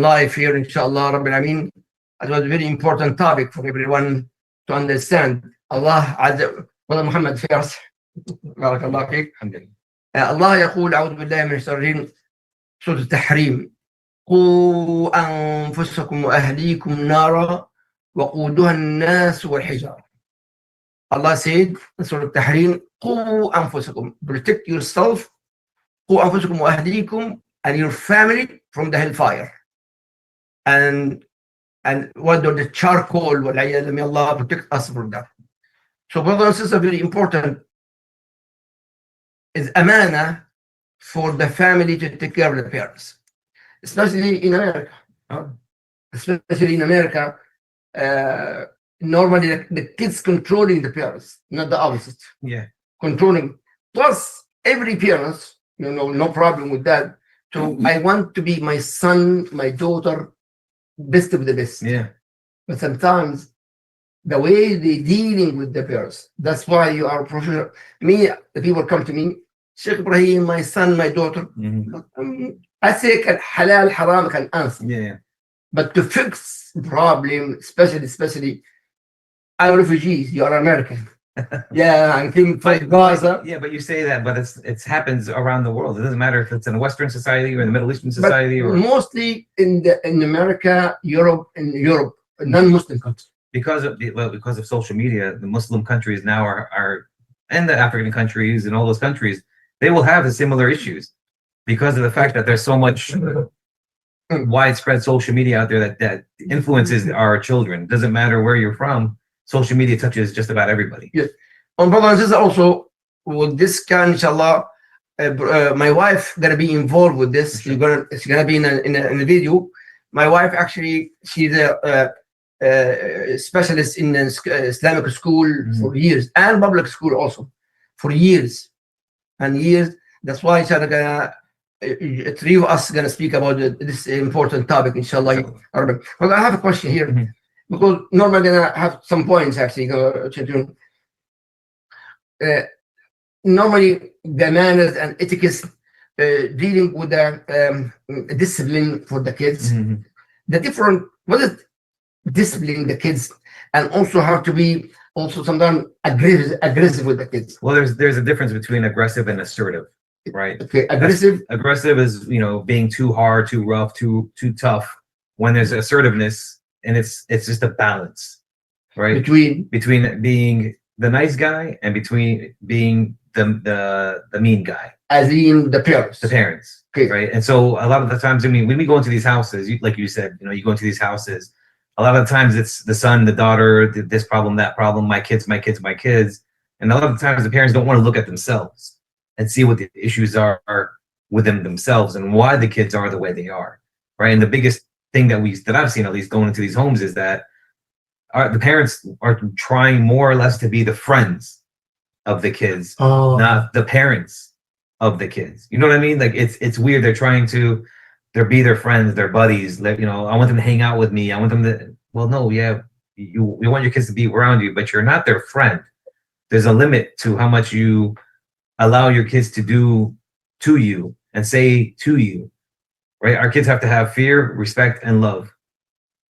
life here, inshallah, Rabbil Alameen. It was a very important topic for everyone to understand. Allah Azza wa Muhammad first. Barakallah fiik. Allah يقول أعوذ بالله من الشيطان الرجيم سورة التحريم قوا أنفسكم وأهليكم نارا وقودها الناس والحجارة. Allah said in Surah Al-Tahrim, قوا أنفسكم, protect yourself, قوا أنفسكم وأهليكم, and your family from the hellfire. And what do the charcoal, may Allah protect us from that. So brothers and sisters, very important is amana for the family to take care of the parents, especially in America. Especially in America, normally the kids controlling the parents, not the opposite. Yeah, controlling. Plus, every parent, no problem with that. So I want to be my son, my daughter, best of the best. yeah. But sometimes the way they dealing with the parents, that's why you are professional. Me, the people come to me, Sheikh Ibrahim, my son, my daughter. I say halal, haram can answer. Yeah. But to fix problem, especially I'm refugees, you are American. Yeah, I think for Gaza. Yeah, but you say that, but it happens around the world. It doesn't matter if it's in a Western society or in the Middle Eastern society, or mostly in America, Europe, non-Muslim countries. Because of social media, the Muslim countries now are and the African countries and all those countries, they will have the similar issues because of the fact that there's so much widespread social media out there that influences our children. It doesn't matter where you're from. Social media touches just about everybody. Yes. And brothers and sisters, also with this can, inshallah, my wife gonna be involved with this. She's gonna be in a video. My wife actually, she's a specialist in Islamic school for years, and public school also for years and years. That's why inshallah three of us gonna speak about this important topic, inshallah. Well, I have a question here. Because normally I have some points actually. Normally the manners and etiquette dealing with the discipline for the kids, the different what is disciplining the kids, and also how to be also sometimes aggressive with the kids. Well, there's a difference between aggressive and assertive, right? Okay, aggressive is being too hard, too rough, too tough. When there's assertiveness. And it's just a balance, right? Between being the nice guy and between being the mean guy. As in the parents. The parents, okay. Right? And so a lot of the times, when we go into these houses, like you said, you go into these houses, a lot of the times it's the son, the daughter, this problem, that problem, my kids. And a lot of the times the parents don't want to look at themselves and see what the issues are within themselves and why the kids are the way they are, right? And the biggest thing that I've seen, at least going into these homes, is that the parents are trying more or less to be the friends of the kids, not the parents of the kids. You know what I mean? Like it's weird. They're trying to be their friends, their buddies. I want them to hang out with me. I want them to. Well, no, yeah, you want your kids to be around you, but you're not their friend. There's a limit to how much you allow your kids to do to you and say to you. Right, our kids have to have fear, respect, and love,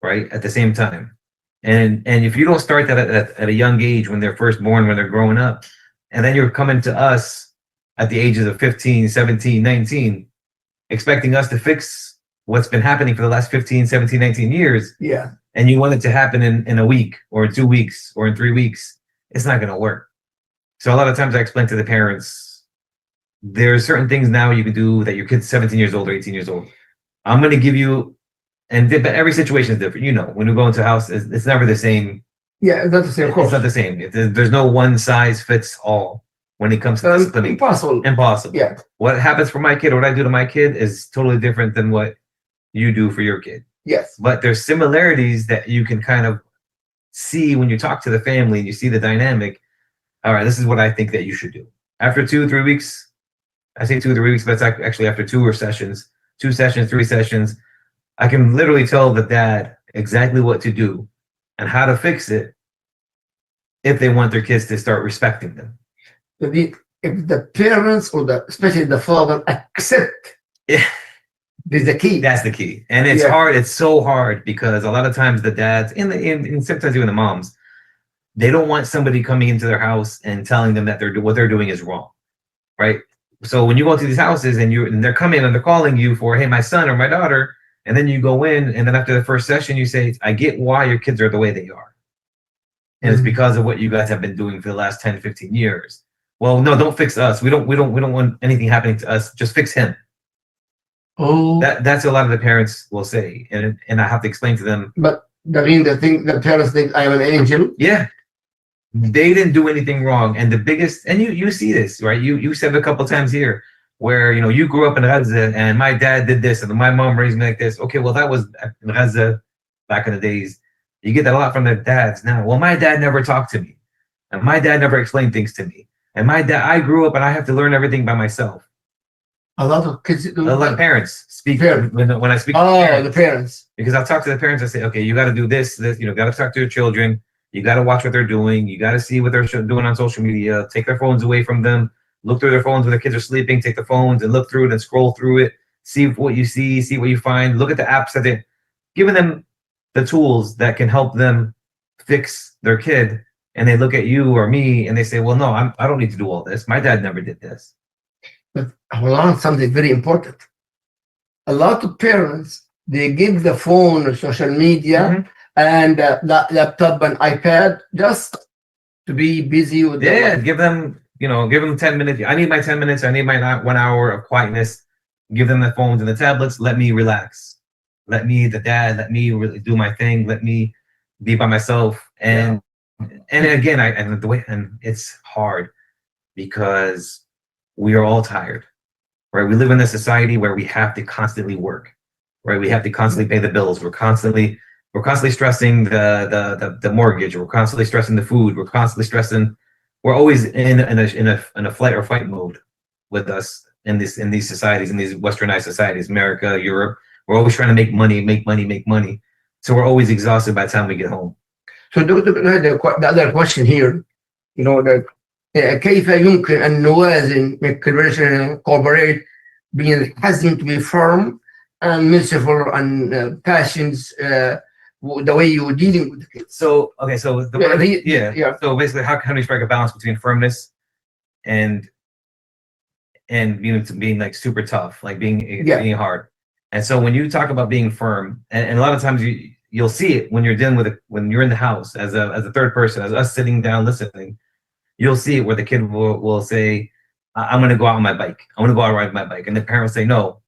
right, at the same time. And if you don't start that at a young age, when they're first born, when they're growing up, and then you're coming to us at the ages of 15, 17, 19, expecting us to fix what's been happening for the last 15, 17, 19 years. Yeah. And you want it to happen in a week or in 2 weeks or in 3 weeks, it's not going to work. So a lot of times I explain to the parents, there's certain things now you can do that your kid's 17 years old or 18 years old. I'm going to give you, but every situation is different. When you go into a house, it's never the same. Yeah, it's not the same. Of course. It's not the same. There's no one size fits all when it comes to disciplining. Impossible. Yeah. What happens for my kid, what I do to my kid is totally different than what you do for your kid. Yes. But there's similarities that you can kind of see when you talk to the family and you see the dynamic. All right, this is what I think that you should do. After 2-3 weeks, I say 2-3 weeks, but it's actually after 2 sessions, 3 sessions, I can literally tell the dad exactly what to do and how to fix it if they want their kids to start respecting them. If the parents or especially the father accept This is the key. That's the key. And it's Yeah. hard. It's so hard because a lot of times the dads and sometimes even the moms, they don't want somebody coming into their house and telling them that what they're doing is wrong, right? So when you go to these houses and they're coming and they're calling you for, hey, my son or my daughter, and then you go in and then after the first session you say, I get why your kids are the way they are. And it's because of what you guys have been doing for the last 10, 15 years. Well, no, don't fix us. We don't want anything happening to us. Just fix him. Oh, That's a lot of the parents will say, and I have to explain to them. but the parents think I am an angel. Yeah, they didn't do anything wrong. And the biggest, and you see this, right? You said a couple times here where you grew up in Gaza and my dad did this and my mom raised me like this. Okay, well that was in Gaza back in the days. You get that a lot from their dads now. Well, my dad never talked to me, and my dad never explained things to me, and I grew up and I have to learn everything by myself. A lot of kids do. A lot of parents speak when I speak. Oh, the parents. Because I'll talk to the parents. I say, okay, you got to do this. Got to talk to your children. You got to watch what they're doing. You got to see what they're doing on social media. Take their phones away from them. Look through their phones when their kids are sleeping. Take the phones and look through it and scroll through it. See what you see what you find. Look at the apps that they're giving them, the tools that can help them fix their kid. And they look at you or me and they say, well, no, I don't need to do all this. My dad never did this. But hold on, something very important. A lot of parents, they give the phone or social media and laptop and iPad just to be busy with give them 10 minutes. I need my 10 minutes. I need my 1 hour of quietness. Give them the phones and the tablets. Let me relax. Let me really do my thing. Let me be by myself. And again, and it's hard because we are all tired, right? We live in a society where we have to constantly work, right? We have to constantly pay the bills. We're constantly stressing the mortgage. We're constantly stressing the food. We're constantly stressing. We're always in a flight or fight mode with us in these societies, in these westernized societies, America, Europe. We're always trying to make money. So we're always exhausted by the time we get home. So the other question here, that كيف يمكن أن نوازن cooperate being hesitant to be firm and merciful and passions the way you're dealing with the kids. So so basically how can we strike a balance between firmness and being like super tough, like being hard. And so when you talk about being firm, and a lot of times you'll see it when you're dealing with when you're in the house as a third person, as us sitting down listening. You'll see it where the kid will say, I'm going to go out on my bike. I want to go out ride my bike. And the parents say, no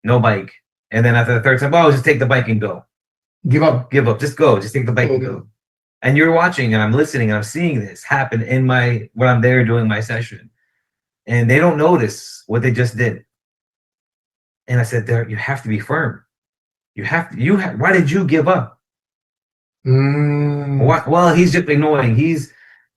bike. And then after the third time, just take the bike and go. Give up. Just go. Just take the bike and go. And you're watching and I'm listening and I'm seeing this happen when I'm there doing my session. And they don't notice what they just did. And I said, you have to be firm. Why did you give up? Well, he's just annoying.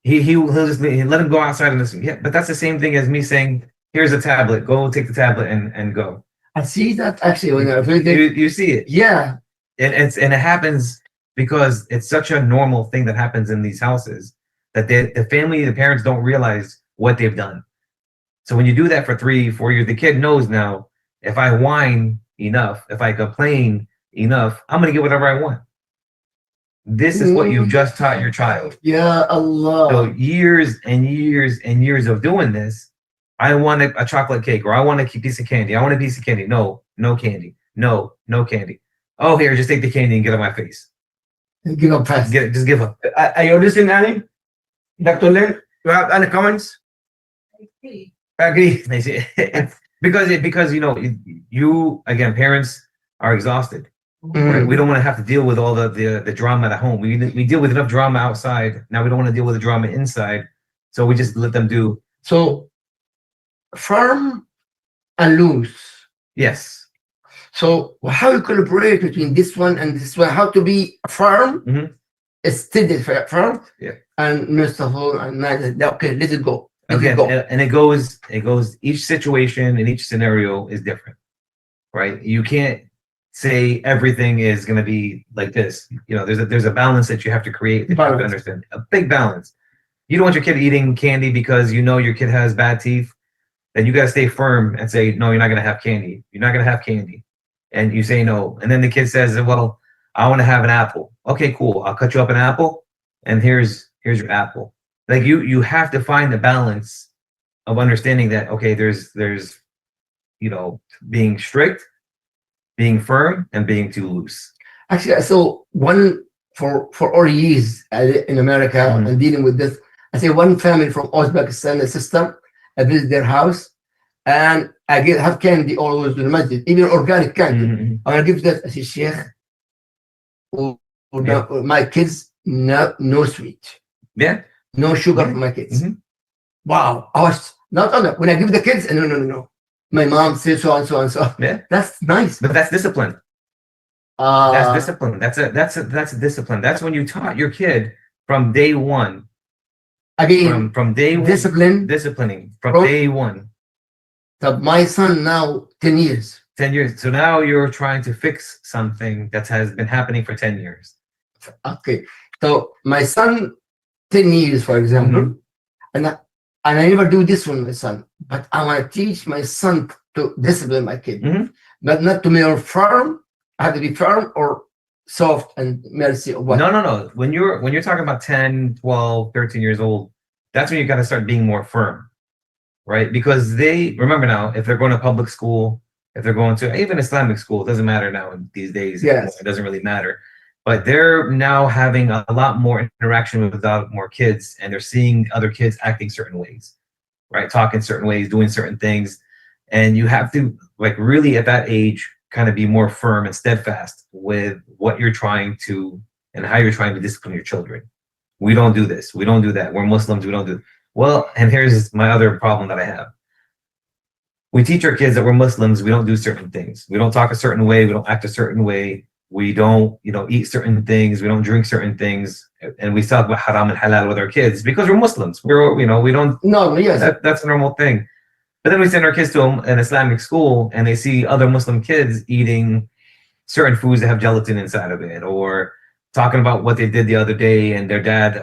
He'll just let him go outside and listen. Yeah, but that's the same thing as me saying, here's a tablet, go take the tablet and go. I see that actually when you see it. Yeah. And it happens because it's such a normal thing that happens in these houses that the parents don't realize what they've done. So when you do that for 3-4 years, the kid knows now, if I whine enough, if I complain enough, I'm going to get whatever I want. This is what you've just taught your child. Yeah, Allah. So years and years and years of doing this, I want a chocolate cake or I want a piece of candy. I want a piece of candy. No candy. No candy. Oh, here, just take the candy and get on my face. Give up fast. Just give up. Are you listening, Annie? Dr. Lynn, you have any comments? I agree. because you again, parents are exhausted. Right? We don't want to have to deal with all the drama at home. We deal with enough drama outside. Now we don't want to deal with the drama inside. So we just let them do. So firm and loose. Yes. So how you collaborate between this one and this one? How to be firm, steady firm, and merciful and nice. Okay, let it go. And it goes. Each situation and each scenario is different, right? You can't say everything is going to be like this. There's a balance that you have to create. That you have to understand a big balance. You don't want your kid eating candy because your kid has bad teeth. then you got to stay firm and say, no, you're not going to have candy. You're not going to have candy. And you say no. And then the kid says, well, I want to have an apple. Okay, cool. I'll cut you up an apple. And here's your apple. Like you have to find the balance of understanding that, okay, there's, being strict, being firm, and being too loose. Actually, so one for all years in America and dealing with this, I say one family from Uzbekistan, a sister, I visit their house and I have candy always in the masjid, even organic candy. I give that. I say, Sheikh, my kids, no sweet. Yeah. No sugar for my kids. Wow. I was not on that. When I give the kids, no. My mom says so and so and so. Yeah. That's nice. But that's discipline. That's discipline. That's a discipline. That's when you taught your kid from day one. Again, from day one, disciplining from day one. So my son now 10 years. 10 years. So now you're trying to fix something that has been happening for 10 years. Okay. So my son 10 years, for example, and I never do this with my son, but I want to teach my son to discipline my kid, but not to be firm. I have to be firm or soft and mercy or what? No. When you're talking about 10, 12, 13 years old, that's when you got to start being more firm, right? Because they remember now, if they're going to public school, if they're going to even Islamic school, it doesn't matter now these days. Yes. It doesn't really matter. But they're now having a lot more interaction with a lot more kids, and they're seeing other kids acting certain ways, right? Talking certain ways, doing certain things. And you have to, like, really at that age, kind of be more firm and steadfast with what you're trying to and how you're trying to discipline your children. We don't do this. We don't do that. We're Muslims. We don't do. Well, and here's my other problem that I have. We teach our kids that we're Muslims. We don't do certain things. We don't talk a certain way. We don't act a certain way. We don't, eat certain things. We don't drink certain things. And we talk about haram and halal with our kids because we're Muslims. We don't. No, yes. That's a normal thing. But then we send our kids to an Islamic school and they see other Muslim kids eating certain foods that have gelatin inside of it, or talking about what they did the other day, and their dad,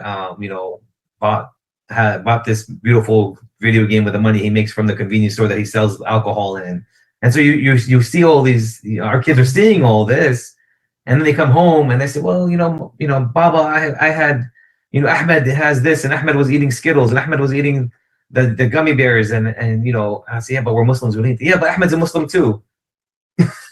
bought this beautiful video game with the money he makes from the convenience store that he sells alcohol in. And so you see all these, our kids are seeing all this, and then they come home and they say, well, Baba, I had, Ahmed has this, and Ahmed was eating Skittles, and Ahmed was eating the gummy bears, and I say, yeah, but we're Muslims, we need to. Yeah, but Ahmed's a Muslim too.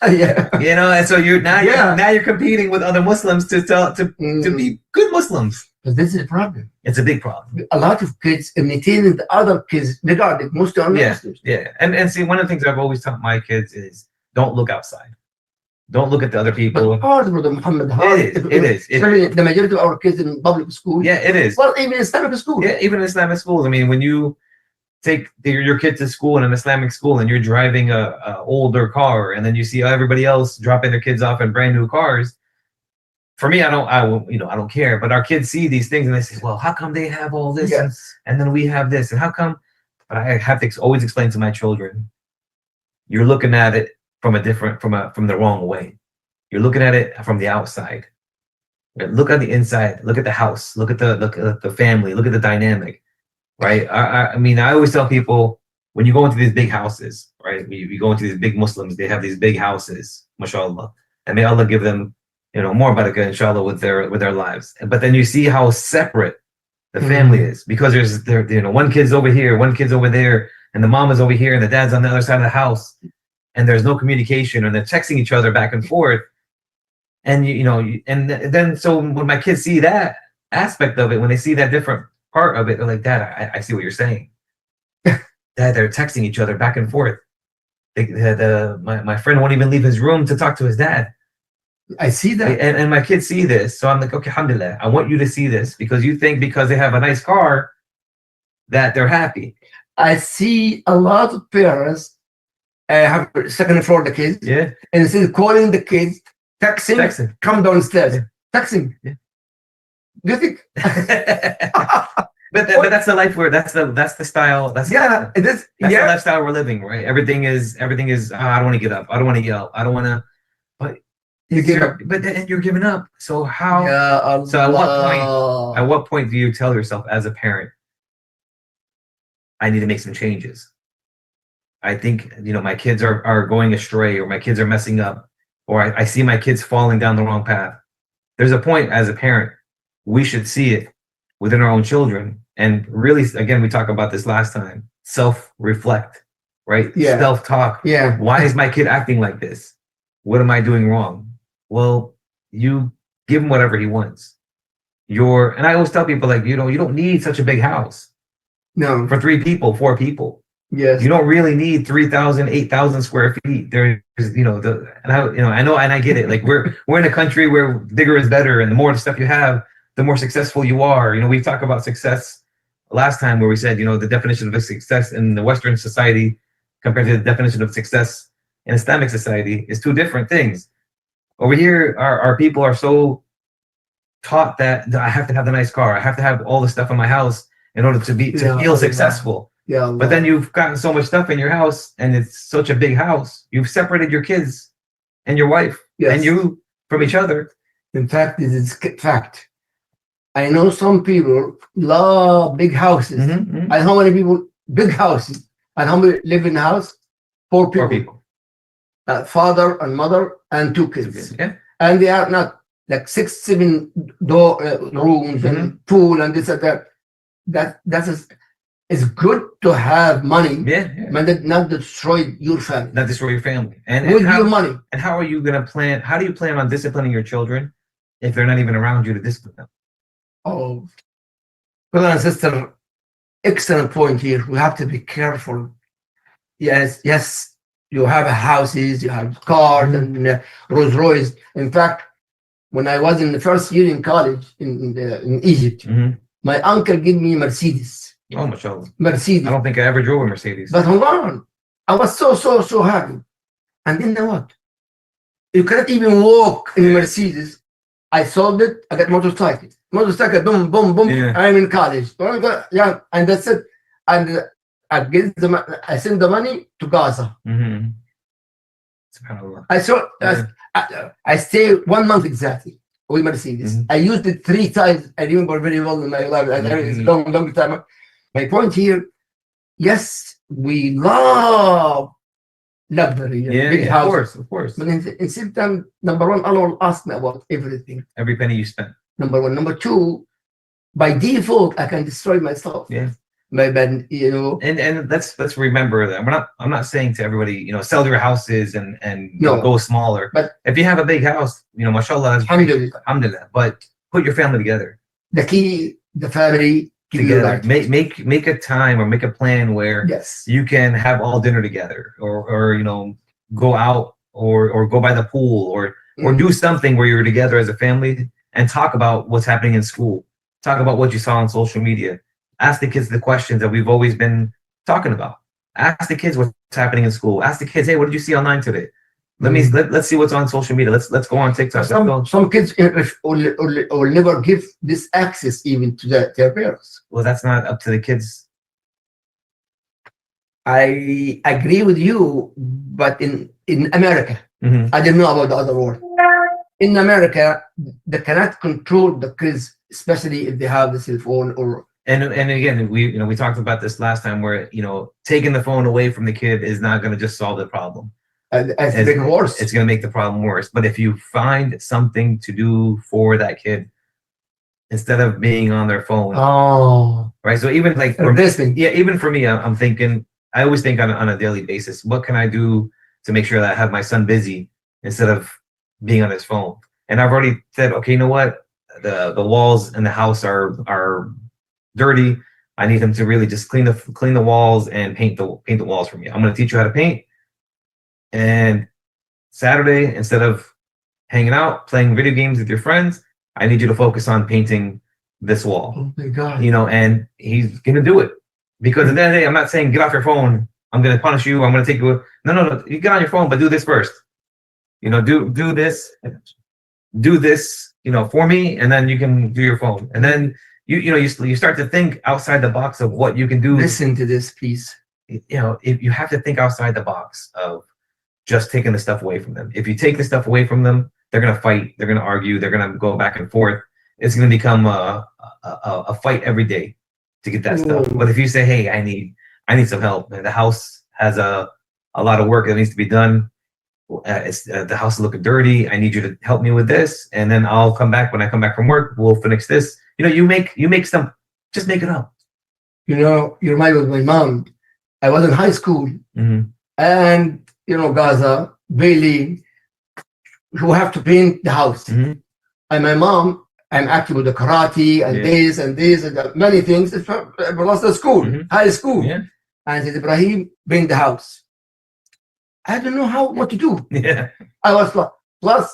Yeah. And so you're competing with other Muslims to be good Muslims. But this is a problem. It's a big problem. A lot of kids imitating the other kids, regarding most of Muslims. Yeah. And see, one of the things I've always taught my kids is don't look outside. Don't look at the other people. But hard, Brother Muhammad. It is. The majority of our kids in public school. Yeah, it is. Well, even in Islamic school. Yeah, even in Islamic schools. I mean, when you take your kid to school in an Islamic school and you're driving a older car, and then you see everybody else dropping their kids off in brand new cars. For me, I don't care. But our kids see these things and they say, well, how come they have all this? Yes. And then we have this, and how come? But I have to always explain to my children, you're looking at it from the wrong way. You're looking at it from the outside. Look at the inside. Look at the house. Look at the family. Look at the dynamic. Right. I mean, I always tell people, when you go into these big houses, right? We go into these big Muslims, they have these big houses, mashallah, and may Allah give them, more barakah, inshallah, with their lives. But then you see how separate the family is, because there's one kid's over here, one kid's over there, and the mom is over here, and the dad's on the other side of the house, and there's no communication, and they're texting each other back and forth. And and then so when my kids see that aspect of it, when they see that different part of it, they're like, Dad, I see what you're saying. Dad, they're texting each other back and forth. My friend won't even leave his room to talk to his dad. I see that. And my kids see this. So I'm like, okay, alhamdulillah, I want you to see this, because you think because they have a nice car that they're happy. I see a lot of parents have second floor the kids. Yeah. And instead of calling the kids, texting. Come downstairs. Yeah. Texting. Yeah. Do you think? But that's the life that's the style. That's it is. That's the lifestyle we're living, right? Everything is. I don't want to get up. I don't want to yell. I don't want to. But you give up. But then you're giving up. So how? Yeah, so at what point do you tell yourself as a parent, I need to make some changes? I think, my kids are going astray, or my kids are messing up, or I see my kids falling down the wrong path. There's a point as a parent, we should see it within our own children. And really, again, we talked about this last time, self-reflect, right? Yeah. Self-talk. Yeah. Why is my kid acting like this? What am I doing wrong? Well, you give him whatever he wants. And I always tell people, like, you don't need such a big house. No. For 3 people, 4 people. Yes. You don't really need 3,000, 8,000 square feet. There's, I know, and I get it. Like, we're in a country where bigger is better, and the more stuff you have, the more successful you are. We talked about success last time, where we said, the definition of success in the Western society compared to the definition of success in Islamic society is 2 different things. Over here, our people are so taught that I have to have the nice car, I have to have all the stuff in my house in order to feel successful. Yeah. But then you've gotten so much stuff in your house, and it's such a big house. You've separated your kids and your wife and you from each other. In fact, this is fact. I know some people love big houses. Mm-hmm. And how many people big houses? And how many live in the house? 4 people. 4 people. Father and mother and 2 kids. Yeah. And they are not like 6, 7 rooms and pool and this and that. It's good to have money. Yeah. But not destroy your family. Not destroy your family. And With your money. And how are you going to plan? How do you plan on disciplining your children if they're not even around you to discipline them? Oh, brother and sister, excellent point here. We have to be careful. Yes, you have houses, you have cars and Rolls Royce. In fact, when I was in the first year in college in Egypt, my uncle gave me Mercedes. Oh, mashallah. Mercedes. I don't think I ever drove a Mercedes. But hold on, I was so happy. And then what? You cannot even walk in Mercedes. I sold it. I got motorcycle, boom, boom, boom. Yeah. I'm in college. Yeah, and that's it. And I send the money to Gaza. SubhanAllah. I stay 1 month exactly with Mercedes. I used it 3 times. I remember very well in my life. It's a long time. My point here, yes, we love luxury, big house. Of course. But in the same time, number 1, Allah will ask me about everything. Every penny you spend. Number 1. Number 2, by default, I can destroy myself. Yeah. And let's remember that I'm not saying to everybody, sell your houses and go smaller. But if you have a big house, mashallah, that's alhamdulillah. But put your family together. The key, the family together. Make a time or make a plan where you can have all dinner together, or go out or go by the pool or do something where you're together as a family and talk about what's happening in school. Talk about what you saw on social media. Ask the kids the questions that we've always been talking about. Ask the kids what's happening in school. Ask the kids, hey, what did you see online today? Let's see what's on social media. Let's go on TikTok. Some kids will never give this access even to their parents. Well, that's not up to the kids. I agree with you, but in America, I don't know about the other world. In America, they cannot control the kids, especially if they have the cell phone or. And again, we talked about this last time, where taking the phone away from the kid is not going to just solve the problem. It's worse. It's going to make the problem worse. But if you find something to do for that kid instead of being on their phone, right? So even like even for me, I'm thinking. I always think on a daily basis, what can I do to make sure that I have my son busy instead of being on his phone? And I've already said, okay, you know what? The walls in the house are dirty. I need him to really just clean the walls and paint the walls for me. I'm going to teach you how to paint. And Saturday, instead of hanging out playing video games with your friends, I need you to focus on painting this wall. Oh my God! And he's going to do it. Because at the end of the day, I'm not saying get off your phone. I'm going to punish you. I'm going to take you. No. You get on your phone, but do this first. Do this. For me, and then you can do your phone. And then you start to think outside the box of what you can do. Listen to this, please. If you have to think outside the box of just taking the stuff away from them. If you take the stuff away from them, they're going to fight. They're going to argue. They're going to go back and forth. It's going to become a fight every day to get that stuff. But if you say, hey, I need some help, and the house has a lot of work that needs to be done. The house is looking dirty. I need you to help me with this, and then I'll come back when I come back from work. We'll finish this. You make some. Just make it up. You remind me of my mom. I was in high school, and Gaza, Bailey, who have to paint the house, and my mom. I'm active with the karate and this and many things. It's plus the school, high school. Yeah. And said, Ibrahim, paint the house. I don't know what to do. Yeah. I was plus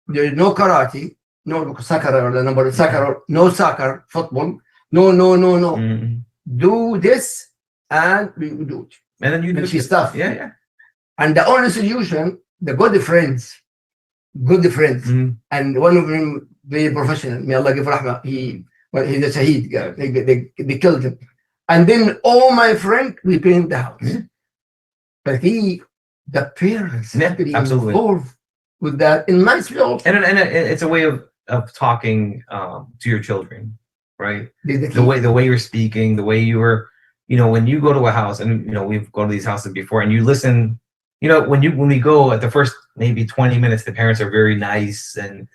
there is no karate, no soccer or the number of soccer, no soccer, football, no. Do this and we do it. And then you do stuff. Yeah. And the only solution, the good friends, and one of them very professional. May Allah give rahmah. He's a shaheed. They killed him. And then all my friends, we paint the house. But the parents have to be involved with that in my field. And it's a way of talking to your children, right? The way you're speaking, the way you were, when you go to a house, and we've gone to these houses before, and you listen. When we go at the first maybe 20 minutes, the parents are very nice and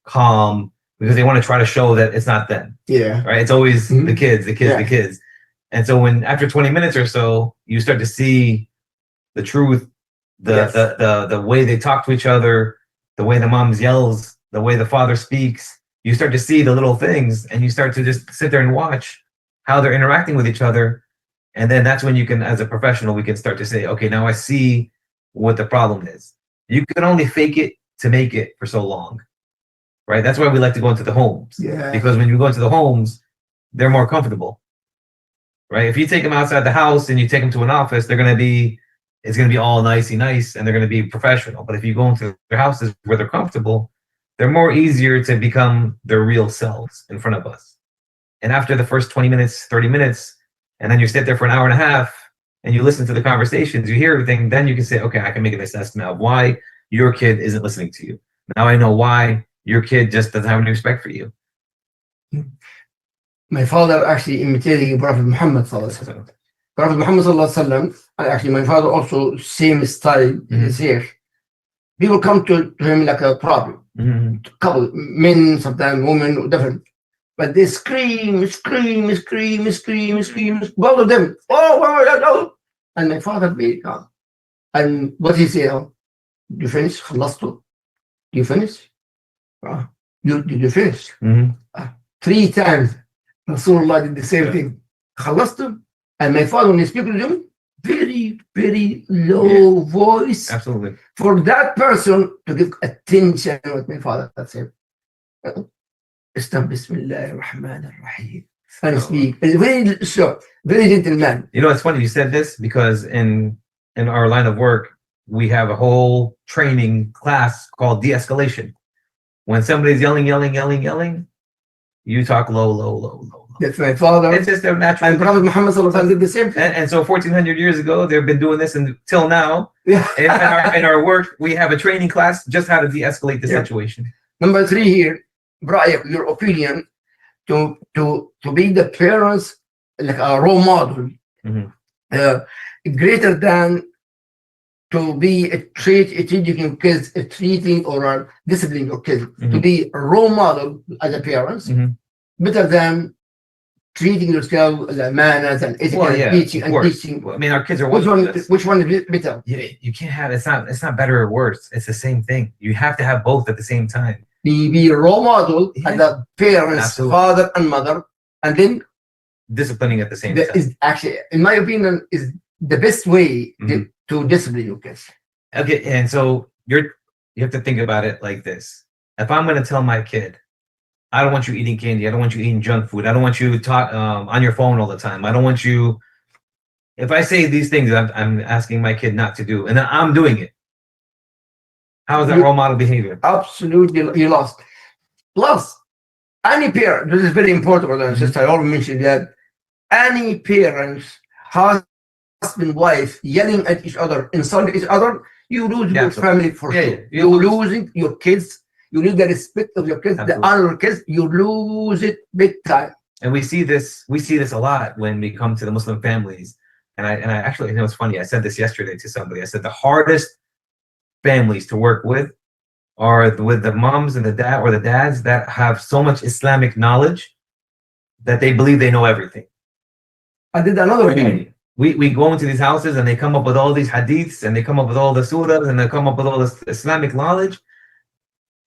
calm because they want to try to show that it's not them. Yeah. Right. It's always the kids. And so when after 20 minutes or so, you start to see the truth, the way they talk to each other, the way the mom yells, the way the father speaks, you start to see the little things, and you start to just sit there and watch how they're interacting with each other. And then that's when you can, as a professional, we can start to say, okay, now I see what the problem is. You can only fake it to make it for so long, right? That's why we like to go into the homes, because when you go into the homes, they're more comfortable, right? If you take them outside the house and you take them to an office, it's going to be all nicey nice, and they're going to be professional. But if you go into their houses where they're comfortable, they're more easier to become their real selves in front of us. And after the first 20 minutes, 30 minutes, and then you sit there for an hour and a half, and you listen to the conversations, you hear everything, then you can say, okay, I can make an assessment of why your kid isn't listening to you. Now I know why your kid just doesn't have any respect for you. My father actually imitating Prophet Muhammad sallallahu alaihi wasallam. Prophet Muhammad sallallahu alaihi wasallam, and actually my father also same style is here. People come to him like a problem. Couple, men, sometimes women, different. But they scream, both of them. Oh. And my father be calm. And what he say? Oh, you finish? خلصتوا? You finish? Did you finish? 3 times Rasulullah did the same thing. خلصتوا? And my father, when he speaks to them, very, very low voice. Absolutely. For that person to give attention to what my father said. Bismillah ar-Rahman ar-Rahim. And speak. Very short, very gentleman. It's funny you said this, because in our line of work, we have a whole training class called de-escalation. When somebody's yelling, you talk low. That's my father. It's just their natural. And Prophet Muhammad sallallahu alaihi wasallam did the same thing. And so 1400 years ago, they've been doing this until now. Yeah. in our work, we have a training class just how to de-escalate the situation. Number 3 here, Brian, your opinion, to be the parents like a role model, greater than to be treating your kids, treating or disciplining your kids, to be a role model as a parent, better than treating yourself as manners and ethics and teaching and teaching. I mean, our kids are which one is better? You can't have it's not better or worse. It's the same thing. You have to have both at the same time. Be a role model as a parents, father and mother, and then disciplining at the same time. Is actually, in my opinion, is the best way to discipline your kids. Okay, and so you have to think about it like this. If I'm going to tell my kid, I don't want you eating candy, I don't want you eating junk food, I don't want you on your phone all the time, I don't want you. If I say these things, I'm asking my kid not to do, and then I'm doing it. How is that role model behavior? Absolutely, you lost. Plus, any parent, this is very important, brother and sister, I always mention that any parents, husband, wife, yelling at each other, insulting each other, you lose your family for sure. You're losing your kids, you lose the respect of your kids, the honor of your kids, you lose it big time. And we see this a lot when we come to the Muslim families. And I actually, you know, it's funny. I said this yesterday to somebody. I said the hardest families to work with are with the moms and the dad or the dads that have so much Islamic knowledge that they believe they know everything. I did another thing. We go into these houses and they come up with all these hadiths and they come up with all the surahs and they come up with all this Islamic knowledge,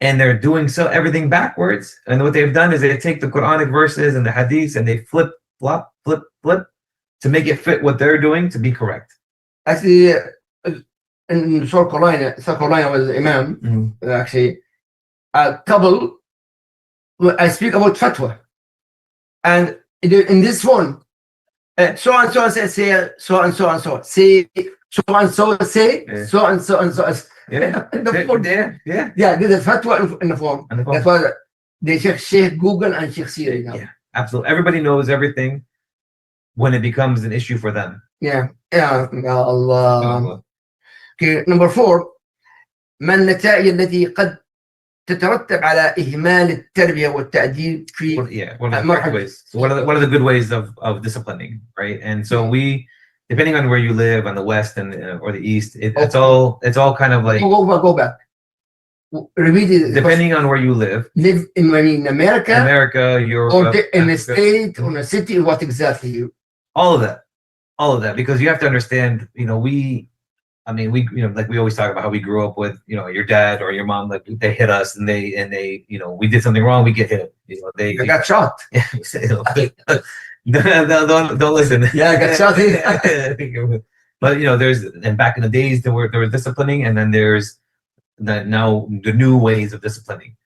and they're doing so everything backwards. And what they've done is they take the Quranic verses and the hadiths and they flip, flop, flip, flip to make it fit what they're doing to be correct. Actually, in South Carolina was the Imam. Actually, a couple. I speak about fatwa, and in this one, so and so say so and so and so say so and so say so and so and so. Yeah, In the form. Yeah. There's a fatwa in the form. That's why they Sheikh Google and Sheikh Siri now. Yeah, absolutely. Everybody knows everything when it becomes an issue for them. Yeah. Ya Allah. Okay, number 4. ما النتائج التي قد تترتب على إهمال التربية والتأديب في what are the good ways? So what are the good ways of disciplining, right? And so we, depending on where you live, on the west and or the east, it's all kind of like go back. Repeat it. Depending on where you live in America, Europe, or in a state, or in a city, what exactly you? All of that, because you have to understand, you know, we like we always talk about how we grew up with, you know, your dad or your mom, like they hit us and they, you know, we did something wrong, we get hit. You know, they got shot. Don't listen. Yeah, I got shot. But you know, and back in the days there was disciplining, and then there's the new ways of disciplining.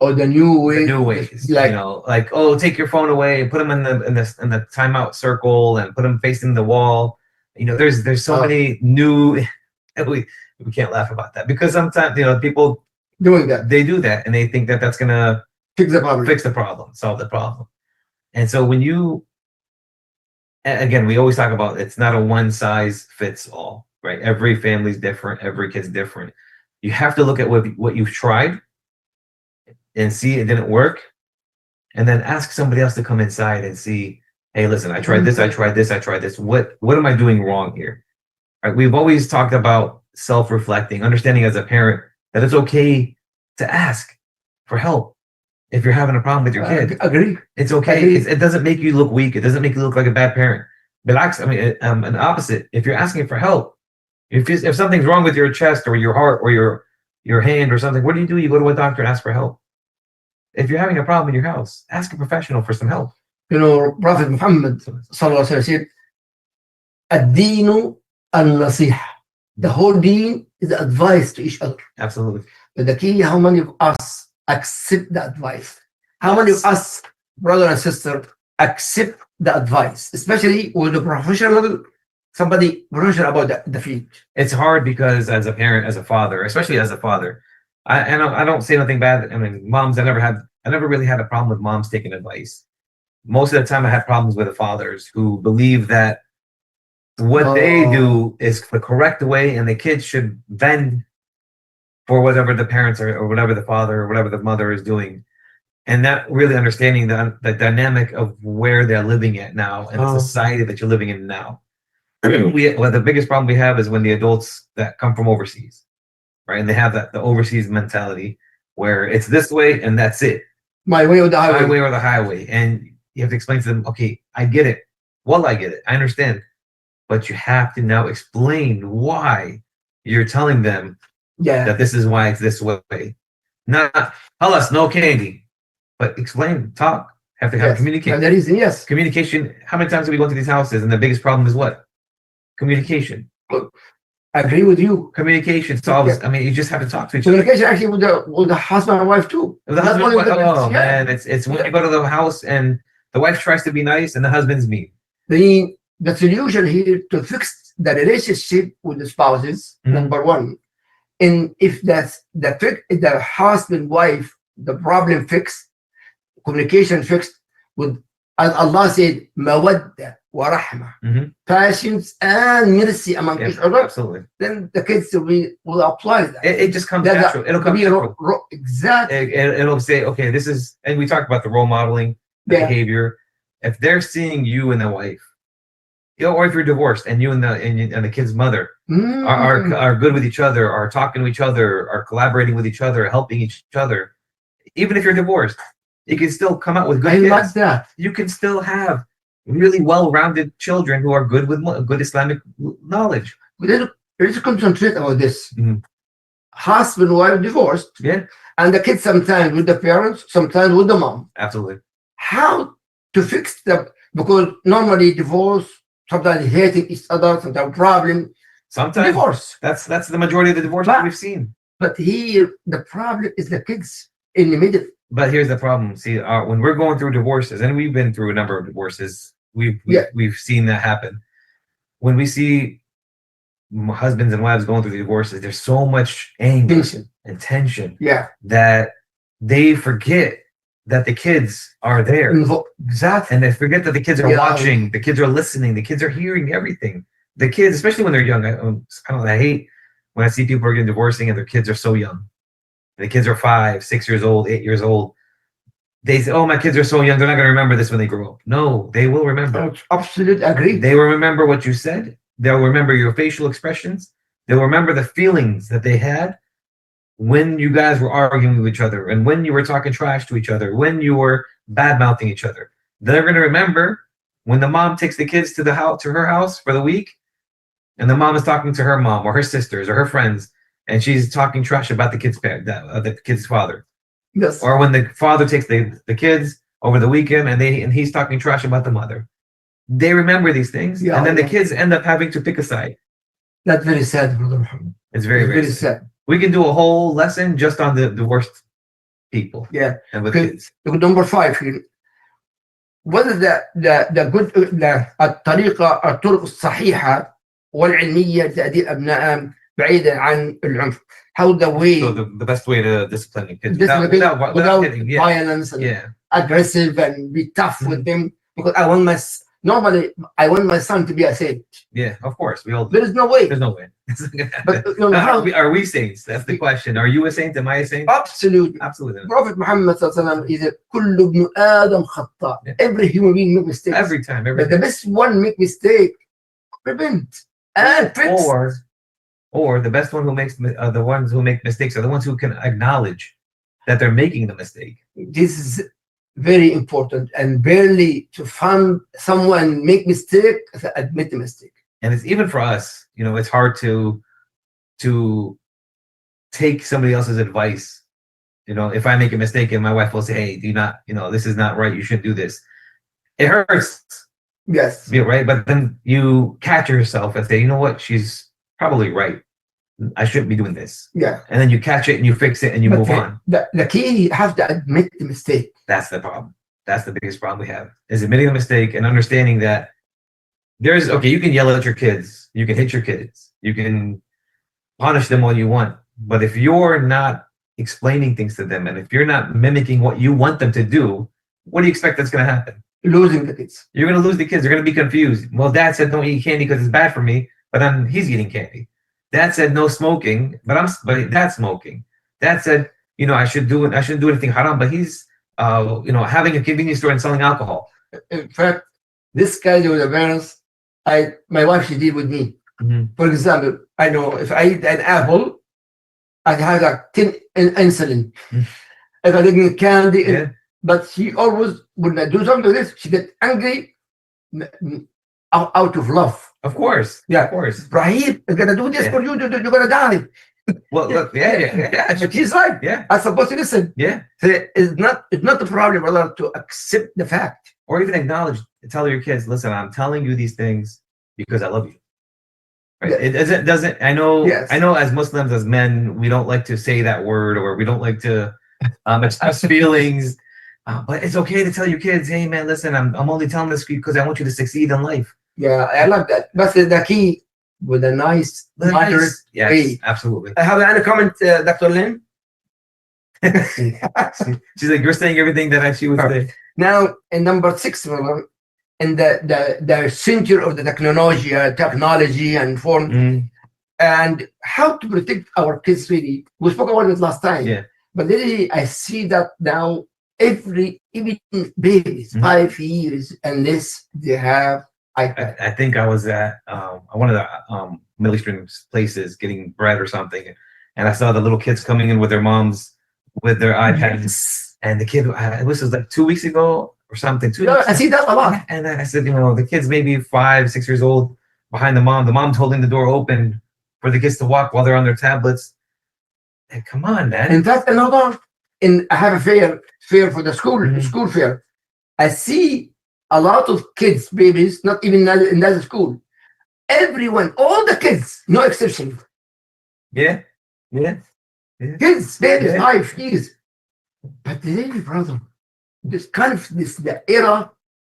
Oh, the new ways. Like, you know, like, oh, take your phone away, put them in the timeout circle, and put them facing the wall. You know, there's so many new. We can't laugh about that because sometimes, you know, people doing that, they do that and they think that that's gonna fix the problem, solve the problem. And so when you, again, we always talk about it's not a one size fits all, right? Every family's different, every kid's different. You have to look at what you've tried and see it didn't work, and then ask somebody else to come inside and see, hey, listen, I tried this, I tried this, I tried this. What am I doing wrong here? Right? We've always talked about self-reflecting, understanding as a parent that it's okay to ask for help if you're having a problem with your kid. Agree. It's okay. It doesn't make you look weak. It doesn't make you look like a bad parent. Relax. I mean, an opposite. If you're asking for help, if something's wrong with your chest or your heart or your hand or something, what do? You go to a doctor and ask for help. If you're having a problem in your house, ask a professional for some help. You know, Prophet Muhammad sallallahu alaihi wasallam said, "Ad-deenu al-nasiha." The whole deen is advice to each other. Absolutely. But the key, how many of us accept the advice? How many of us, brother and sister, accept the advice, especially with the professional, somebody professional about the field? It's hard because as a parent, as a father, especially as a father, I don't say nothing bad. I mean, moms, I never really had a problem with moms taking advice. Most of the time I had problems with the fathers who believe that what they do is the correct way and the kids should bend for whatever the parents are, or whatever the father or whatever the mother is doing. And not really understanding the dynamic of where they're living at now and the society that you're living in now. The biggest problem we have is when the adults that come from overseas, right? And they have the overseas mentality where it's this way and that's it. My way or the highway. My way or the highway. And you have to explain to them, okay, I get it. Well, I get it. I understand. But you have to now explain why you're telling them that this is why it's this way. Not tell us no candy, but explain, talk, have to have communication. And the reason, communication. How many times do we go into these houses and the biggest problem is what? Communication. I agree with you. Communication solves. I mean, you just have to talk to each other. Communication actually with the husband and wife too. With the husband, man, it's when you go to the house and the wife tries to be nice and the husband's mean. The solution here to fix the relationship with the spouses, number one, and if that's the husband wife, the problem fixed, communication fixed, with as Allah said, mawadda wa rahma, patience and mercy among each other. Absolutely. Then the kids will apply that. It just comes natural. It'll come natural. Exactly. It'll say, okay, this is, and we talked about the role modeling, the behavior. If they're seeing you and the wife or if you're divorced and you and the kid's mother are good with each other, are talking to each other, are collaborating with each other, helping each other, even if you're divorced, you can still come out with good kids. I like that. You can still have really well-rounded children who are good with good Islamic knowledge. Let's concentrate on this. Mhm. Husband, wife divorced, Yeah, and the kids sometimes with the parents, sometimes with the mom. absolutely. How to fix the, because normally divorce, sometimes hating each other, sometimes problem, Sometimes divorce. that's the majority of the divorces But- we've seen. But here the problem is the kids in the middle. But here's the problem. See, when we're going through divorces, and we've been through a number of divorces, we've seen that happen. When we see husbands and wives going through the divorces, there's so much anger Tension. and tension Yeah. that they forget that the kids are there. Exactly. And they forget that the kids are Yeah. watching, the kids are listening, the kids are hearing everything. The kids, especially when they're young, I hate when I see people are getting divorcing and their kids are so young. The kids are 5, 6 years old, 8 years old. They say, "Oh, my kids are so young; they're not going to remember this when they grow up." No, they will remember. Absolutely agree. They will remember what you said. They'll remember your facial expressions. They'll remember the feelings that they had when you guys were arguing with each other, and when you were talking trash to each other, when you were bad mouthing each other. They're going to remember when the mom takes the kids to her house for the week, and the mom is talking to her mom or her sisters or her friends, and she's talking trash about the kid's parent, the kid's father. Yes. Or when the father takes the kids over the weekend and he's talking trash about the mother. They remember these things, Yeah, and then yeah. the kids end up having to pick a side. That's very sad, Brother Muhammad. It's very, very, very sad. sad. We can do a whole lesson just on the divorced people. Yeah. And with Okay. kids. Number 5 here. What is the good الطرق الصحيحة والعلمية لتأديب أبنائهم بعيدا عن العنف. How the way So the best way to discipline your kids without without hitting. Yeah. violence and Yeah. aggressive and be tough Mhm. with them, because I want my son to be a saint. Yeah, of course. We all There is no way. there's no way. But you know how are we saints? That's the question. Are you a saint? Am I a saint? absolutely. Absolutely not. Prophet Muhammad is a كل ابن آدم خطاء. Yeah. Every human being make mistakes. Every time. But the best one make mistake, repent and fix. Or the best one who makes the ones who make mistakes are the ones who can acknowledge that they're making the mistake. This is very important, and barely to find someone make mistake, admit the mistake. And it's even for us, it's hard to take somebody else's advice. If I make a mistake and my wife will say, "Hey, do not, this is not right. You shouldn't do this." It hurts, Yes. right? But then you catch yourself and say, "You know what? She's probably right. I shouldn't be doing this." Yeah. And then you catch it and you fix it and you move on. The key, you have to admit the mistake. That's the problem. That's the biggest problem we have, is admitting a mistake and understanding that you can yell at your kids, you can hit your kids, you can punish them all you want. But if you're not explaining things to them, and if you're not mimicking what you want them to do, what do you expect that's going to happen? Losing the kids. You're going to lose the kids. They're going to be confused. Well, dad said don't eat candy because it's bad for me, but then he's eating candy. Dad said no smoking, but dad's smoking. Dad said, I shouldn't do anything haram, but he's having a convenience store and selling alcohol. In fact, this guy with the parents, my wife, she did with me. Mhm. For example, I know if I eat an apple, I have like 10 insulin. Mm. If I drink candy, Yeah. but she always, when I do something like this, she get angry out of love. Of course. Yeah. Of course. Ibrahim, I'm gonna do this Yeah. for you. You're gonna die. Well, look, yeah. But he's right. Yeah. I'm supposed to listen. Yeah. So it's not the problem, brother, to accept the fact. Or even tell your kids, listen, I'm telling you these things because I love you. Right? Yeah. It doesn't, I know, Yes. as Muslims, as men, we don't like to say that word, or we don't like to express feelings. But it's okay to tell your kids, hey man, listen, I'm only telling this because I want you to succeed in life. Yeah, I love that. But the key with a nice, moderate Yes, way. absolutely. I have any comment, Dr. Lynn? She's like, you're saying everything that she would say. Now, in number 6, brother, in the center of the technology and form, Mm. and how to protect our kids really. We spoke about it last time. Yeah. But really, I see that now even babies, Mhm. 5 years and less, they have iPad. I think I was at one of the Middle Eastern places getting bread or something, and I saw the little kids coming in with their moms with their iPads, Yes. and the kid, this was like 2 weeks ago or something. Yeah, I see that a lot. And I said, the kids maybe 5, 6 years old behind the mom's holding the door open for the kids to walk while they're on their tablets. And come on, man. In fact, I have a fair for the school fair. I see a lot of kids, babies, not even in that school. Everyone, all the kids, no exception. Yeah. Kids, babies, Yeah. 5 years. But really, brother, this is the era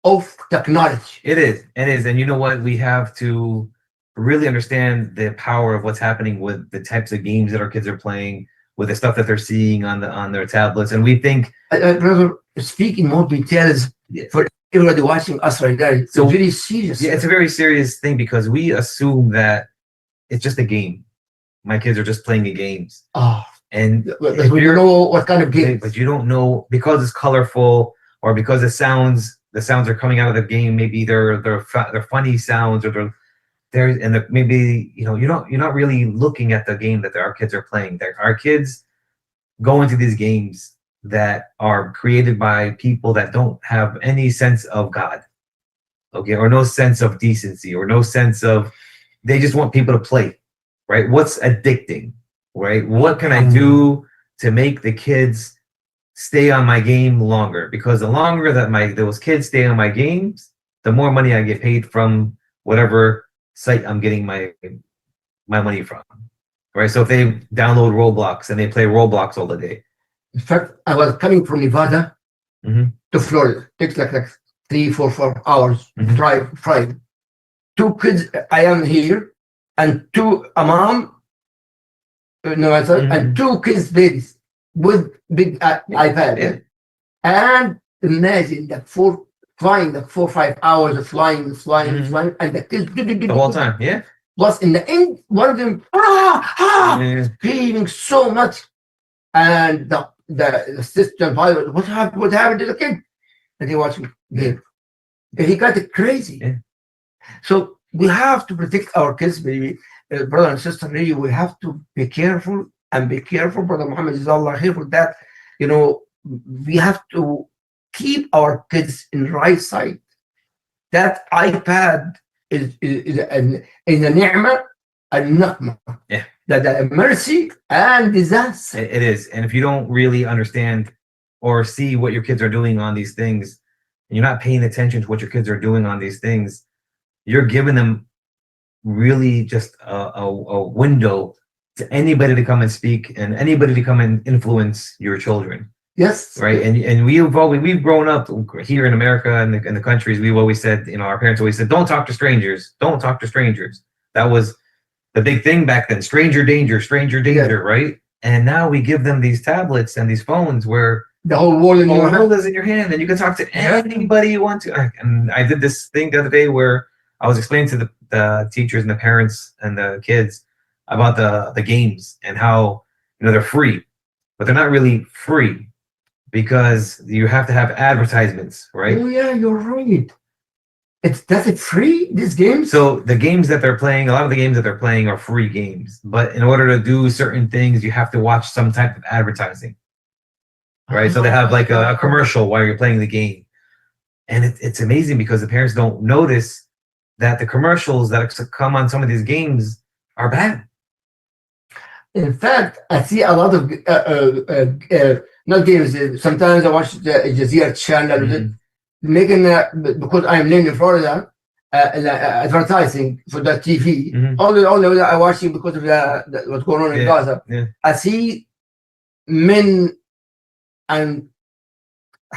of technology. It is. And you know what? We have to really understand the power of what's happening with the types of games that our kids are playing, with the stuff that they're seeing on their tablets. And we think, brother, speak in more details for everybody watching us right now. It's very serious. Yeah, it's a very serious thing because we assume that it's just a game. My kids are just playing the games. Oh, and but we don't know what kind of game. But you don't know, because it's colorful or because the sounds are coming out of the game. Maybe they're funny sounds, or maybe you're not really looking at the game that our kids are playing. Our kids go into these games that are created by people that don't have any sense of God, okay, or no sense of decency, or no sense of, they just want people to play, right? What's addicting, right? What can I do to make the kids stay on my game longer? Because the longer that those kids stay on my games, the more money I get paid from whatever site I'm getting my money from, right? So if they download Roblox and they play Roblox all the day. In fact, I was coming from Nevada Mm-hmm. to Florida. It takes like 3, 4 hours Mm-hmm. drive. 2 kids, I am here, and a mom, Mm-hmm. and 2 kids, babies, with big iPad. Yeah. And imagine that 4 or 5 hours of flying, Mm-hmm. and the kids The whole time, yeah. Plus, in the end, one of them Yeah. screaming so much, and the system, what happened to the kid? And he watching game. He got it crazy. Yeah. So we have to protect our kids, baby, brother and sister. Really, we have to be careful, brother Muhammad Ziedeh here for that. We have to keep our kids in the right side. That iPad is a ni'mah and niqmah. Yeah. That mercy and disaster. It is. And if you don't really understand or see what your kids are doing on these things, and you're not paying attention to what your kids are doing on these things, you're giving them really just a window to anybody to come and speak, and anybody to come and influence your children. Yes. Right. And we've grown up here in America and in the countries. We've always said, our parents always said, don't talk to strangers. Don't talk to strangers. That was the big thing back then. Stranger danger, Yeah. right? And now we give them these tablets and these phones where the whole world is in your hand, and you can talk to anybody you want to. And I did this thing the other day where I was explaining to the teachers and the parents and the kids about the games and how they're free, but they're not really free because you have to have advertisements, right? Oh yeah, you're right. Does it free, these games? So the games that they're playing, a lot of the games that they're playing are free games, but in order to do certain things, you have to watch some type of advertising, right? So they have like a commercial while you're playing the game, and it's amazing because the parents don't notice that the commercials that come on some of these games are bad. In fact, I see a lot of not games. Sometimes I watch the Jazeera channel. Mhm. Making because I'm living in Florida, advertising for the TV. Mhm. Only I watching because of what's going on in Gaza. Yeah. I see men and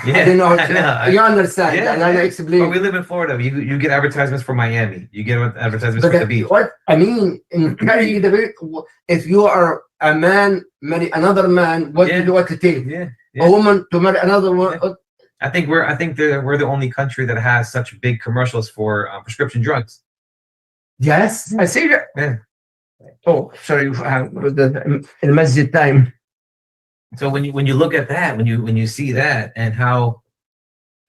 Yeah, I don't know. I know. You understand? Yeah, And I explain. But we live in Florida. You get advertisements for Miami. You get advertisements for the beach. What I mean, if you are a man marry another man, what do you want to take? Yeah. A woman to marry another one. Yeah. I think we're the only country that has such big commercials for prescription drugs. Yes, I see that. Yeah. Oh, sorry, the masjid time. So when you look at that, when you see that, and how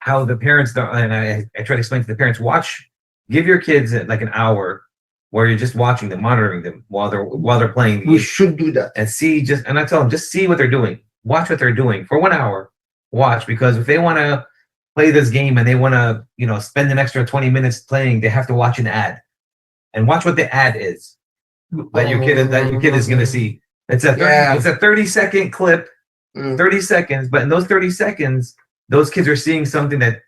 the parents, and I try to explain to the parents, watch Give your kids like an hour where you're just watching them, monitoring them while they're playing the We game. should do that. And and I tell them, just see what they're doing. Watch what they're doing for 1 hour. Watch, because if they want to play this game and they want to, spend an extra 20 minutes playing, they have to watch an ad. And watch what the ad is that your kid is going to see. It's a 30-second clip, 30 seconds, but in those 30 seconds, those kids are seeing something that,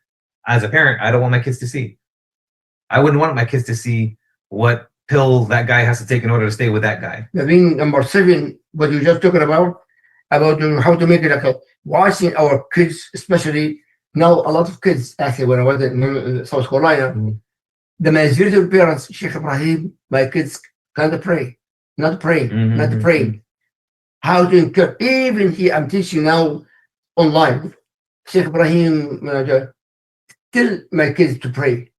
as a parent, I don't want my kids to see. I wouldn't want my kids to see what pill that guy has to take in order to stay with that guy. I mean, number 7, what you just talking about how to make it like watching our kids, especially now, a lot of kids, actually, when I was in South Carolina, the majority of parents, Sheikh Ibrahim, my kids can't pray, not praying. How to encourage, even here, I'm teaching now online. Sheikh Ibrahim, tell my kids to pray.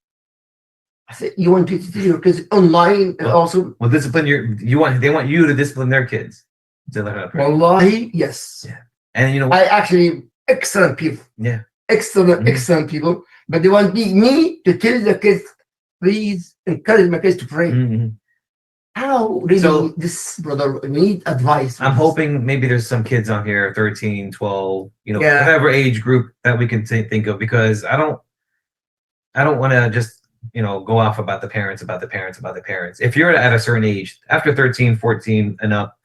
I said, you want to teach your kids online and also? Well, discipline they want you to discipline their kids. To learn how to pray. Wallahi, yes. Yeah. And I actually, excellent people. Yeah. Excellent people. But they want me to tell the kids, please encourage my kids to pray. How really this brother need advice? I'm hoping maybe there's some kids on here, 13, 12, whatever age group that we can think of, because I don't want to just, go off about the parents. If you're at a certain age, after 13, 14 and up,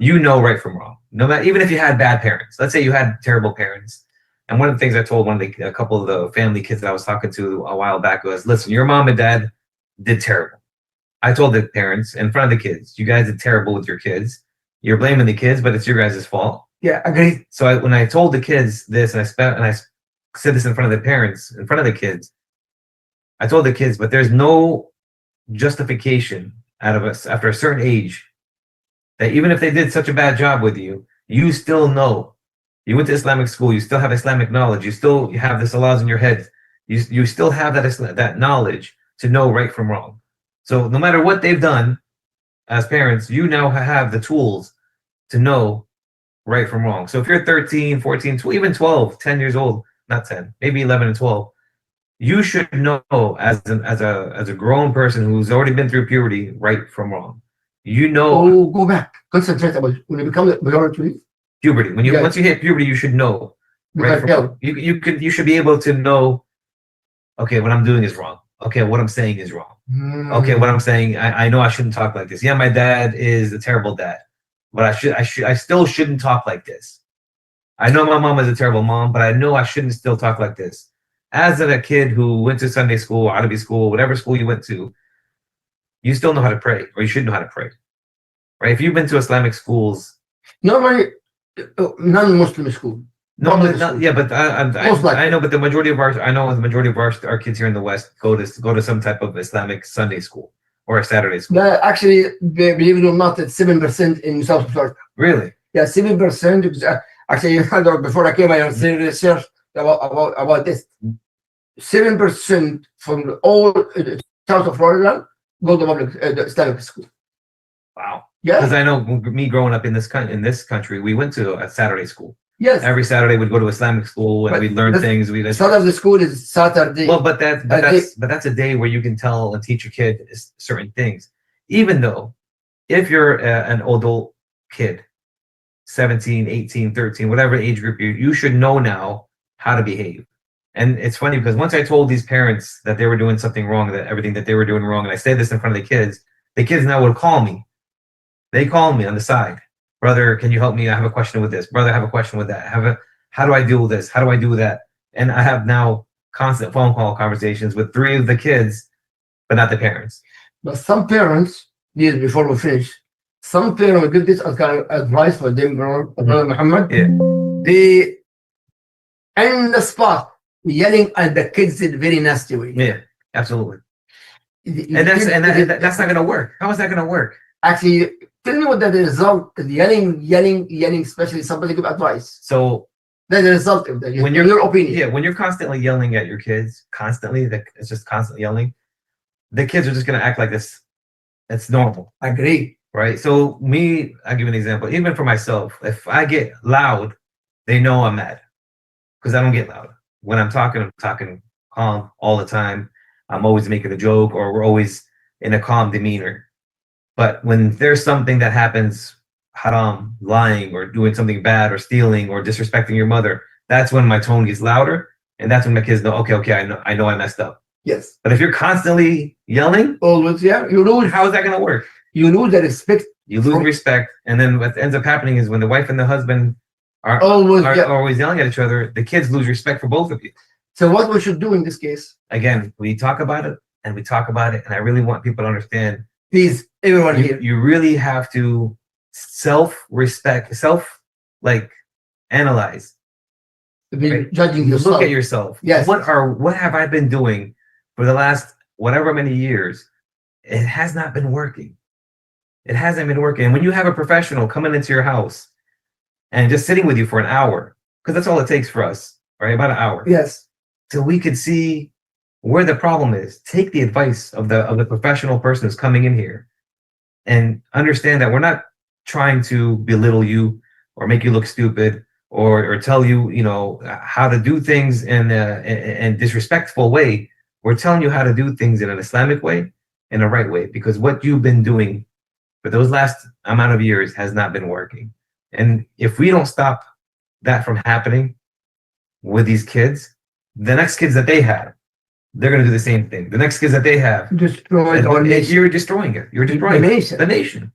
right from wrong. No matter, even if you had bad parents, let's say you had terrible parents. And one of the things I told a couple of the family kids that I was talking to a while back was, listen, your mom and dad did terrible. I told the parents in front of the kids, you guys did terrible with your kids. You're blaming the kids, but it's your guys' fault. Yeah, agreed. So when I told the kids this, and I said this in front of the parents, in front of the kids, I told the kids, but there's no justification out of us after a certain age that even if they did such a bad job with you, you still know. You went to Islamic school, you still have Islamic knowledge, you have the salahs in your head, you still have that knowledge to know right from wrong. So no matter what they've done as parents, you now have the tools to know right from wrong. So if you're 13, 14, even 12, 10 years old, not 10, maybe 11 and 12, you should know as a grown person who's already been through puberty right from wrong. Go back. Concentrate about when you become the majority. Puberty. Once you hit puberty, you should know. Right from wrong. You should be able to know, okay, what I'm doing is wrong. Okay, what I'm saying is wrong. Okay, what I'm saying, I know I shouldn't talk like this. Yeah, my dad is a terrible dad, but I still shouldn't talk like this. I know my mom is a terrible mom, but I know I shouldn't still talk like this. As a kid who went to Sunday school, Arabic school, whatever school you went to, you still know how to pray, or you should know how to pray, right? If you've been to Islamic schools, normally non-Muslim school. No, but I know, but the majority of our kids here in the West go to some type of Islamic Sunday school or a Saturday school. Actually, believe it or not, it's 7% in South Florida. Really? Yeah, 7%. Actually, before I came, I was doing research about this. 7% from all South Florida go to public Islamic school. Wow. Yeah. Because I know me growing up in this country, we went to a Saturday school. Yes. Every Saturday we'd go to Islamic school and we'd learn things. Start of the school is Saturday. Well, but that's a day where you can tell and teach your kid certain things. Even though, if you're an adult kid, 17, 18, 13, whatever age group you should know now how to behave. And it's funny because once I told these parents that they were doing something wrong, that everything that they were doing wrong, and I said this in front of the kids now would call me. They call me on the side. Brother, can you help me? I have a question with this. Brother, I have a question with that. How do I deal with this? How do I do that? And I have now constant phone call conversations with 3 of the kids, but not the parents. But some parents, before we finish, some parents will give this as kind of advice for them, Brother Muhammad. Yeah. They, in the spot, yelling at the kids in a very nasty way. Yeah, absolutely. And that's not going to work. How is that going to work? Actually, tell me what the result is. Yelling, especially somebody give advice. So that's the result of that. When your opinion. Yeah, when you're constantly yelling at your kids, it's just constantly yelling, the kids are just going to act like this. It's normal. I agree. Right? So I'll give you an example. Even for myself, if I get loud, they know I'm mad because I don't get loud. When I'm talking calm all the time. I'm always making a joke, or we're always in a calm demeanor. But when there's something that happens, haram, lying, or doing something bad, or stealing, or disrespecting your mother, that's when my tone gets louder, and that's when my kids know, okay, I know I messed up. Yes. But if you're constantly yelling, Always, yeah, you lose. how is that going to work? You lose the respect. You lose respect, and then what ends up happening is when the wife and the husband are always yelling at each other, the kids lose respect for both of you. So what we should do in this case? Again, we talk about it, and I really want people to understand. Please, everyone here. You really have to self-respect, analyze. Right? Judging yourself. Look at yourself. Yes. What have I been doing for the last whatever many years? It has not been working. It hasn't been working. And when you have a professional coming into your house and just sitting with you for an hour, because that's all it takes for us, right? About an hour. Yes. So we could see where the problem is. Take the advice of the professional person who's coming in here and understand that we're not trying to belittle you or make you look stupid or tell you, how to do things in a disrespectful way. We're telling you how to do things in an Islamic way, in a right way, because what you've been doing for those last amount of years has not been working. And if we don't stop that from happening with these kids, the next kids that they have, they're going to do the same thing. The next kids that they have, you're destroying it. You're destroying the nation.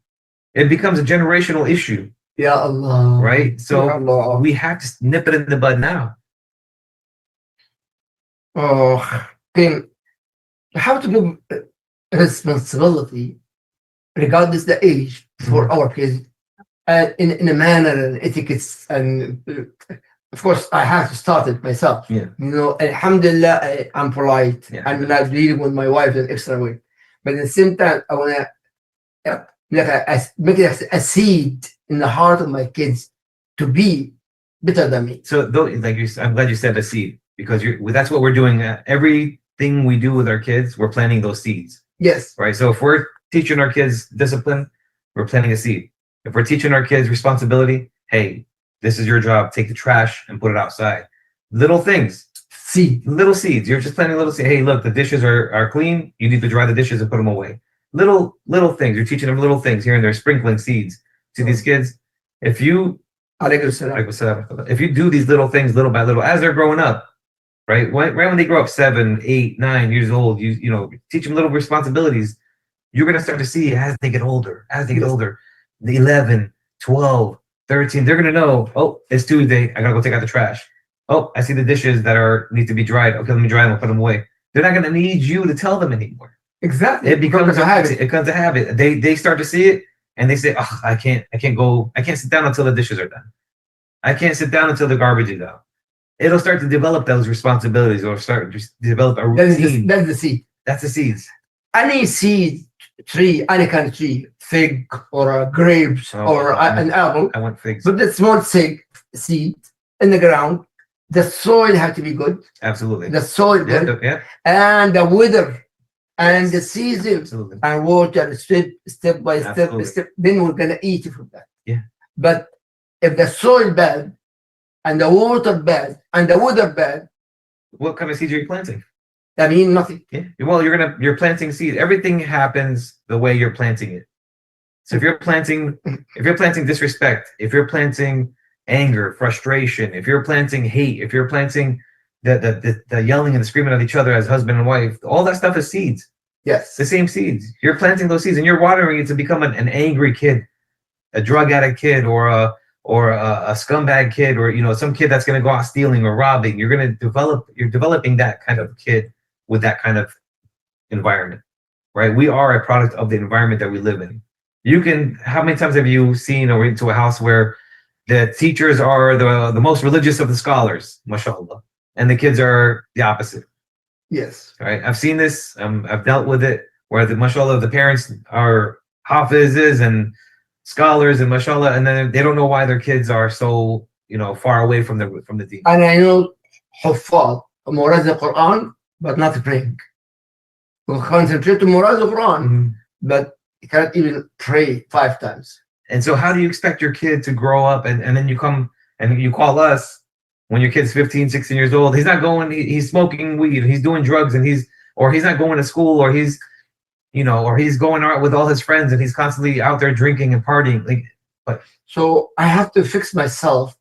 It becomes a generational issue. Ya Allah. Right? So we have to nip it in the bud now. Then how to give responsibility, regardless the age, for our kids, in a manner and etiquettes, and of course I have to start it myself. Yeah. Alhamdulillah, I'm polite. Yeah. I'm not dealing with my wife in an extra way, but at the same time I want to make it a seed in the heart of my kids to be better than me. So I'm glad you said a seed, because that's what we're doing. Everything we do with our kids, we're planting those seeds. Yes. Right. So if we're teaching our kids discipline, we're planting a seed. If we're teaching our kids responsibility, hey, this is your job. Take the trash and put it outside. Little things. Little seeds. You're just planting little seeds. Hey, look, the dishes are clean. You need to dry the dishes and put them away. Little things. You're teaching them little things here and there, sprinkling seeds to these kids. If you do these little things little by little as they're growing up, right when they grow up 7, 8, 9 years old, you teach them little responsibilities. You're going to start to see as they get older, the 11, 12, 13, they're going to know, oh, it's Tuesday, I got to go take out the trash. Oh, I see the dishes that need to be dried. Okay, let me dry them and put them away. They're not going to need you to tell them anymore. Exactly. It becomes a habit. It becomes a habit. They start to see it and they say, oh, I can't sit down until the dishes are done. I can't sit down until the garbage is out. It'll start to develop those responsibilities, or start to develop a routine. That's the seed. That's the seeds. Any seed tree, any kind of tree, fig or grapes or an apple. I want figs. But the small seed in the ground, the soil has to be good. Absolutely. The soil good. Yeah. And the weather and the season. Absolutely. And water step by step. Then we're gonna eat from that. Yeah. But if the soil bad and the water bad and the weather bad, what kind of seeds are you planting? I mean, nothing. Yeah. Well, you're planting seeds. Everything happens the way you're planting it. So if you're planting disrespect, if you're planting anger, frustration, if you're planting hate, if you're planting the yelling and the screaming at each other as husband and wife, all that stuff is seeds. Yes. The same seeds. You're planting those seeds and you're watering it to become an angry kid, a drug addict kid, or a scumbag kid, or some kid that's going to go out stealing or robbing. You're developing that kind of kid with that kind of environment, right? We are a product of the environment that we live in. How many times have you seen or went to a house where the teachers are the most religious of the scholars, mashallah, and the kids are the opposite? Yes. Right. I've seen this. I've dealt with it where mashallah, the parents are hafizes and scholars and mashallah, and then they don't know why their kids are so far away from the deen. And I know huffaz, muraz the Quran, but not praying. We'll concentrate to muraz the Quran, but you can't even pray 5 times. And so how do you expect your kid to grow up and then you come and you call us when your kid's 15, 16 years old? He's not going, he's smoking weed, he's doing drugs, and he's or he's not going to school, or he's, or he's going out with all his friends and he's constantly out there drinking and partying. But so I have to fix myself,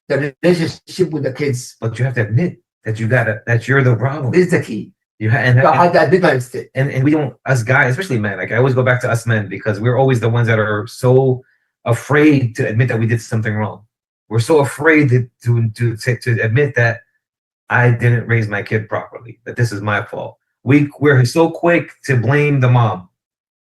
the relationship with the kids. But you have to admit that that you're the problem. This is the key. I did my mistake. And we don't, us guys, especially men, like I always go back to us men, because we're always the ones that are so afraid to admit that we did something wrong. We're so afraid to admit that I didn't raise my kid properly, that this is my fault. We're so quick to blame the mom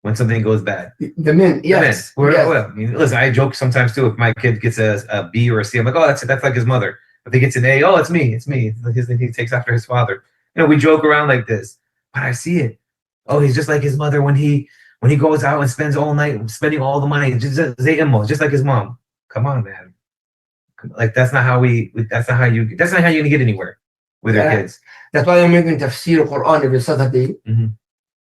when something goes bad. The men, yes. Well, I mean, listen, I joke sometimes too. If my kid gets a B or a C, I'm like, oh, that's like his mother. If he gets an A, oh, it's me. He takes after his father. We joke around like this, but I see it. Oh, he's just like his mother when he goes out and spends all night spending all the money. Just like his mom. Come on, man. Like that's not how you're gonna get anywhere with your kids. That's why I'm making tafsir Quran every Saturday. Mm-hmm.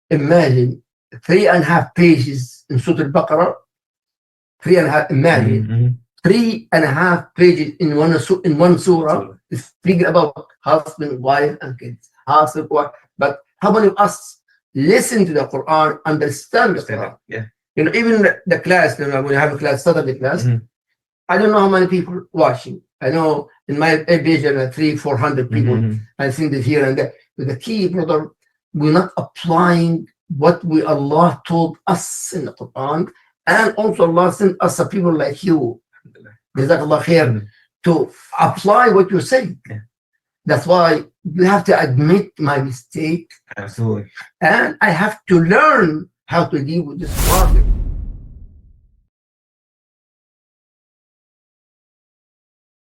Imagine 3.5 pages in Surah Al-Baqarah. 3.5. Imagine 3.5 pages in one surah. It's speaking about husband, wife, and kids. Husband, wife. But how many of us listen to the Quran, understand the Quran? Yeah. Even the class. When we have a class, Saturday class, I don't know how many people watching. I know in my division, 300-400 people. I think that here and there. But the key, brother, we're not applying what Allah told us in the Quran, and also Allah sent us people like you, Jazakallah khair, to apply what you say. Yeah. That's why you have to admit my mistake. Absolutely. And I have to learn how to deal with this problem.